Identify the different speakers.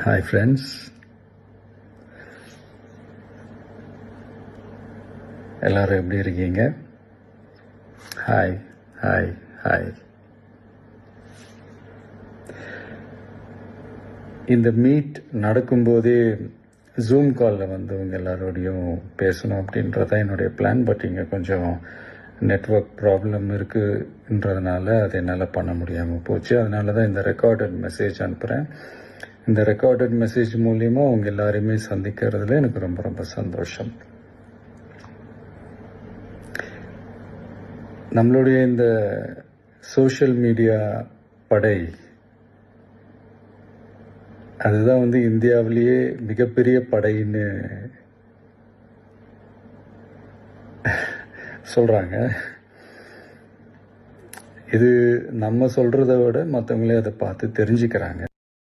Speaker 1: Hi friends, எல்லோரும் எப்படி இருக்கீங்க? Hi hi hi. இந்த மீட் நடக்கும்போதே ஜூம் காலில் வந்து உங்க எல்லாரோடையும் பேசணும் அப்படின்றதான் என்னுடைய பிளான். பட் இங்கே கொஞ்சம் நெட்வொர்க் ப்ராப்ளம் இருக்குன்றதுனால அதை என்னால் பண்ண முடியாமல் போச்சு. அதனால தான் இந்த ரெக்கார்டட் மெசேஜ் அனுப்புகிறேன். இந்த ரெக்கார்டட் மெசேஜ் மூலிமா அவங்க எல்லாரையுமே சந்திக்கிறதுல எனக்கு ரொம்ப ரொம்ப சந்தோஷம். நம்மளுடைய இந்த சோஷியல் மீடியா படை அதுதான் வந்து இந்தியாவிலேயே மிகப்பெரிய படைன்னு சொல்கிறாங்க. இது நம்ம சொல்கிறத விட மற்றவங்களே அதை பார்த்து தெரிஞ்சுக்கிறாங்க.